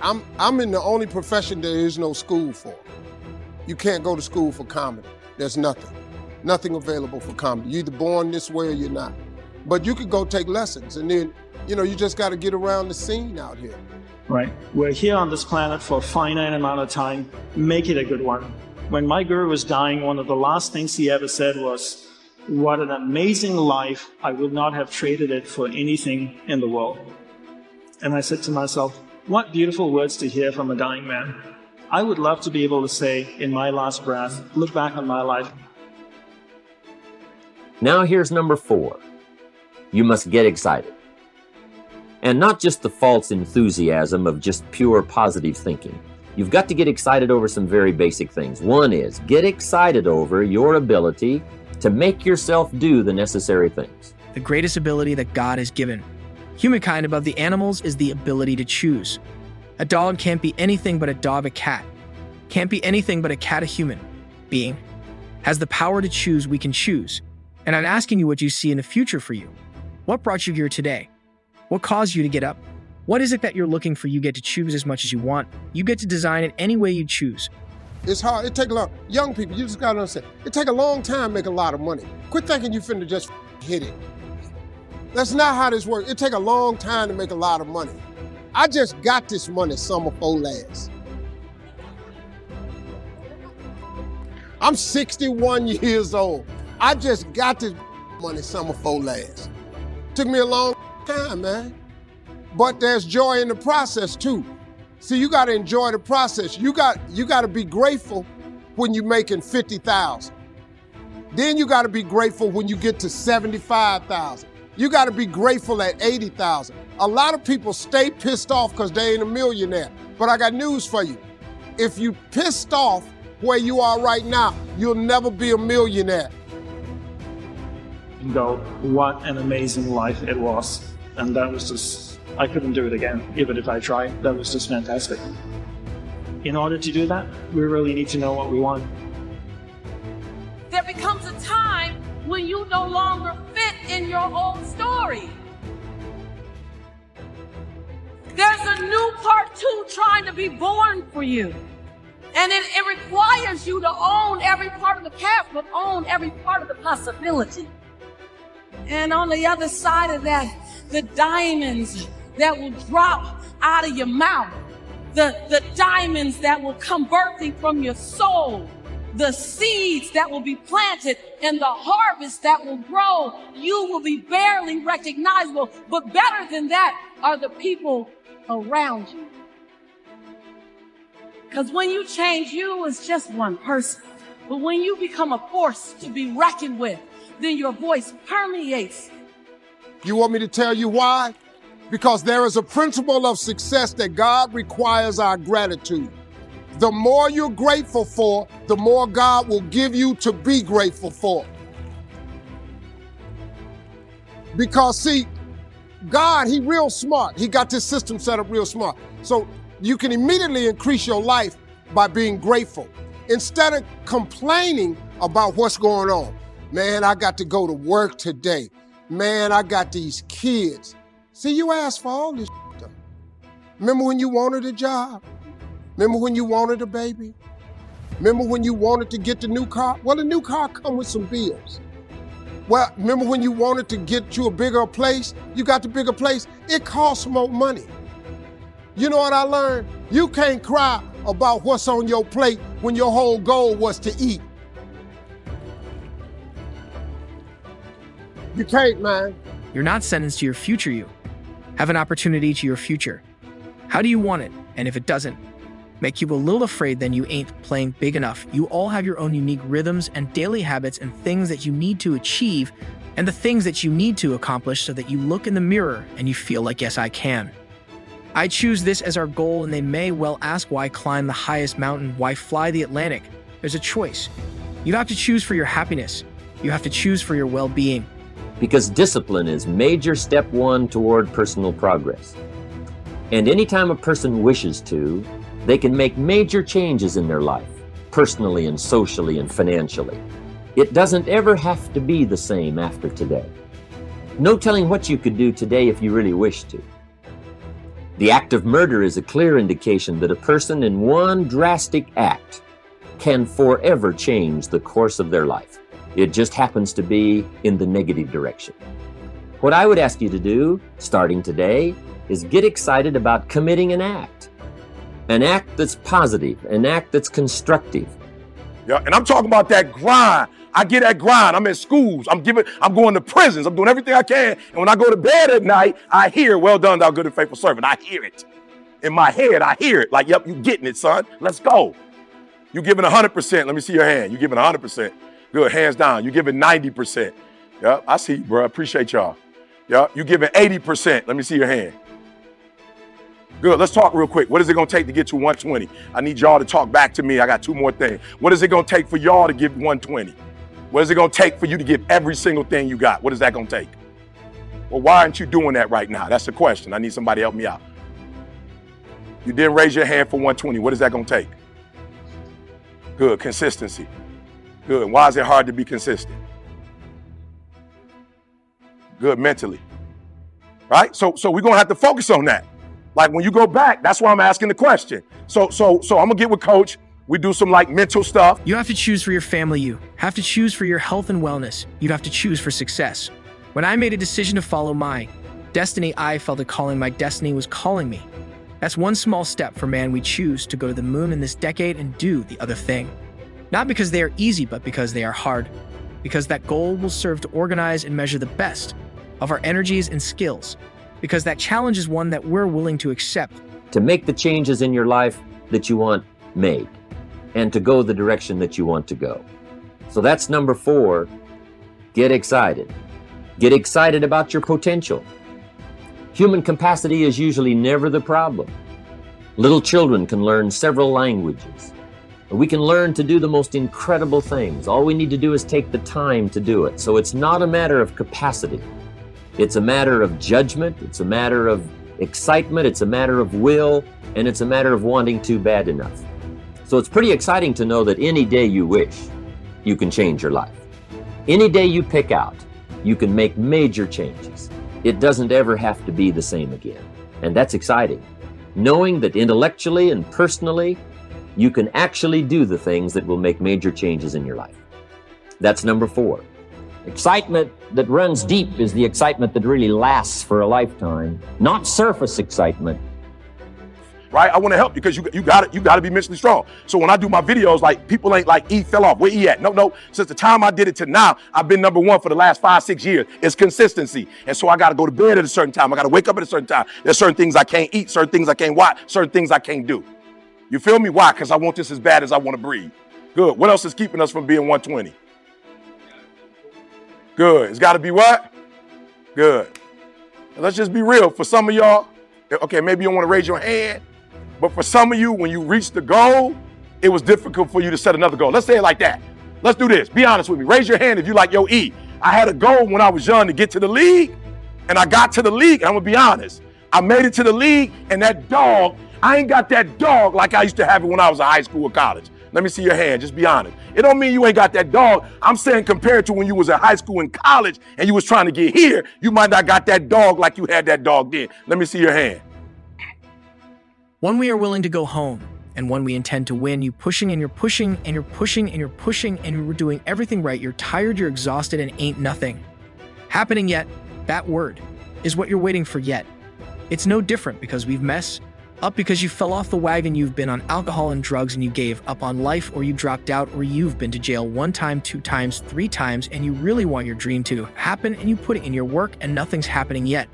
I'm in the only profession there is no school for. You can't go to school for comedy. There's nothing available for comedy. You're either born this way or you're not. But you could go take lessons, and then, you just got to get around the scene out here. Right. We're here on this planet for a finite amount of time. Make it a good one. When my guru was dying, one of the last things he ever said was, "What an amazing life. I would not have traded it for anything in the world." And I said to myself, what beautiful words to hear from a dying man. I would love to be able to say in my last breath, look back on my life. Now here's number 4. You must get excited. And not just the false enthusiasm of just pure positive thinking. You've got to get excited over some very basic things. One is, get excited over your ability to make yourself do the necessary things. The greatest ability that God has given humankind above the animals is the ability to choose. A dog can't be anything but a dog, a cat. Can't be anything but a cat, a human being. Has the power to choose, we can choose. And I'm asking you what you see in the future for you. What brought you here today? What caused you to get up? What is it that you're looking for? You get to choose as much as you want. You get to design it any way you choose. It's hard. It take a lot. Young people, you just got to understand. It take a long time to make a lot of money. Quit thinking you finna just hit it. That's not how this works. It take a long time to make a lot of money. I just got this money summer before last. I'm 61 years old. I just got this money summer before last. Took me a long time, man. But there's joy in the process too. See, you got to enjoy the process. You got to be grateful when you're making 50,000. Then you got to be grateful when you get to 75,000. You got to be grateful at 80,000. A lot of people stay pissed off because they ain't a millionaire. But I got news for you. If you pissed off where you are right now, you'll never be a millionaire. And go, what an amazing life it was. And that was just, I couldn't do it again, even if I tried. That was just fantastic. In order to do that, we really need to know what we want. There becomes a time when you no longer fit in your old story. There's a new part 2 trying to be born for you. And it requires you to own every part of the path, but own every part of the possibility. And on the other side of that, the diamonds that will drop out of your mouth, the diamonds that will come birthing from your soul, the seeds that will be planted and the harvest that will grow, you will be barely recognizable. But better than that are the people around you. Because when you change, you as just one person. But when you become a force to be reckoned with, then your voice permeates. You want me to tell you why? Because there is a principle of success that God requires our gratitude. The more you're grateful for, the more God will give you to be grateful for. Because see, God, he real smart. He got this system set up real smart. So you can immediately increase your life by being grateful. Instead of complaining about what's going on. Man, I got to go to work today. Man, I got these kids. See, you asked for all this stuff. Remember when you wanted a job? Remember when you wanted a baby? Remember when you wanted to get the new car? Well, the new car comes with some bills. Well, remember when you wanted to get you a bigger place? You got the bigger place? It costs more money. You know what I learned? You can't cry about what's on your plate when your whole goal was to eat. You can't, man. You're not sentenced to your future you. Have an opportunity to your future. How do you want it? And if it doesn't make you a little afraid, then you ain't playing big enough. You all have your own unique rhythms and daily habits and things that you need to achieve and the things that you need to accomplish so that you look in the mirror and you feel like, yes, I can. I choose this as our goal, and they may well ask, why climb the highest mountain? Why fly the Atlantic? There's a choice. You have to choose for your happiness. You have to choose for your well-being. Because discipline is major step 1 toward personal progress. And anytime a person wishes to, they can make major changes in their life, personally and socially and financially. It doesn't ever have to be the same after today. No telling what you could do today if you really wish to. The act of murder is a clear indication that a person in one drastic act can forever change the course of their life. It just happens to be in the negative direction. What I would ask you to do, starting today, is get excited about committing an act that's positive, an act that's constructive. Yeah, and I'm talking about that grind. I get that grind. I'm at schools. I'm going to prisons. I'm doing everything I can. And when I go to bed at night, I hear, well done, thou good and faithful servant. I hear it. In my head, I hear it. Like, yep, you getting it, son. Let's go. You giving 100%. Let me see your hand. You giving 100%. Good, hands down. You giving 90%. Yep, I see you, bro. I appreciate y'all. Yep, you giving 80%. Let me see your hand. Good, let's talk real quick. What is it gonna take to get to 120? I need y'all to talk back to me. I got two more things. What is it gonna take for y'all to give 120? What is it gonna take for you to give every single thing you got? What is that gonna take? Well, why aren't you doing that right now? That's the question. I need somebody to help me out. You didn't raise your hand for 120. What is that gonna take? Good, consistency. Good, and why is it hard to be consistent? Good, mentally, right? So we're gonna have to focus on that. Like when you go back, that's why I'm asking the question. So I'm gonna get with Coach. We do some like mental stuff. You have to choose for your family. You have to choose for your health and wellness. You have to choose for success. When I made a decision to follow my destiny, I felt a calling. My destiny was calling me. That's one small step for man. We choose to go to the moon in this decade and do the other thing. Not because they are easy, but because they are hard. Because that goal will serve to organize and measure the best of our energies and skills. Because that challenge is one that we're willing to accept. To make the changes in your life that you want made, and to go the direction that you want to go. So that's number 4, get excited. Get excited about your potential. Human capacity is usually never the problem. Little children can learn several languages. We can learn to do the most incredible things. All we need to do is take the time to do it. So it's not a matter of capacity. It's a matter of judgment. It's a matter of excitement. It's a matter of will. And it's a matter of wanting to bad enough. So it's pretty exciting to know that any day you wish, you can change your life. Any day you pick out, you can make major changes. It doesn't ever have to be the same again. And that's exciting. Knowing that intellectually and personally, you can actually do the things that will make major changes in your life. That's number 4. Excitement that runs deep is the excitement that really lasts for a lifetime, not surface excitement. Right? I want to help you because you got to be mentally strong. So when I do my videos, like people ain't like, E fell off. Where E at? No. Since the time I did it to now, I've been number 1 for the last 5-6 years. It's consistency. And so I got to go to bed at a certain time. I got to wake up at a certain time. There's certain things I can't eat, certain things I can't watch, certain things I can't do. You feel me? Why? Because I want this as bad as I want to breathe. Good. What else is keeping us from being 120? Good. It's got to be what? Good. And let's just be real. For some of y'all, okay, maybe you don't want to raise your hand, but for some of you, when you reach the goal, it was difficult for you to set another goal. Let's say it like that. Let's do this. Be honest with me. Raise your hand if you like, yo, E, I had a goal when I was young to get to the league, and I got to the league, and I'm going to be honest. I made it to the league, and that dog, I ain't got that dog like I used to have it when I was in high school or college. Let me see your hand. Just be honest. It don't mean you ain't got that dog. I'm saying compared to when you was in high school and college and you was trying to get here, you might not got that dog like you had that dog then. Let me see your hand. When we are willing to go home, and when we intend to win, you pushing and you're pushing and you're pushing and you're pushing and you're doing everything right. You're tired, you're exhausted, and ain't nothing happening yet. That word is what you're waiting for yet. It's no different because we've messed up because you fell off the wagon, you've been on alcohol and drugs, and you gave up on life, or you dropped out, or you've been to jail 1 time, 2 times, 3 times, and you really want your dream to happen, and you put it in your work, and nothing's happening yet.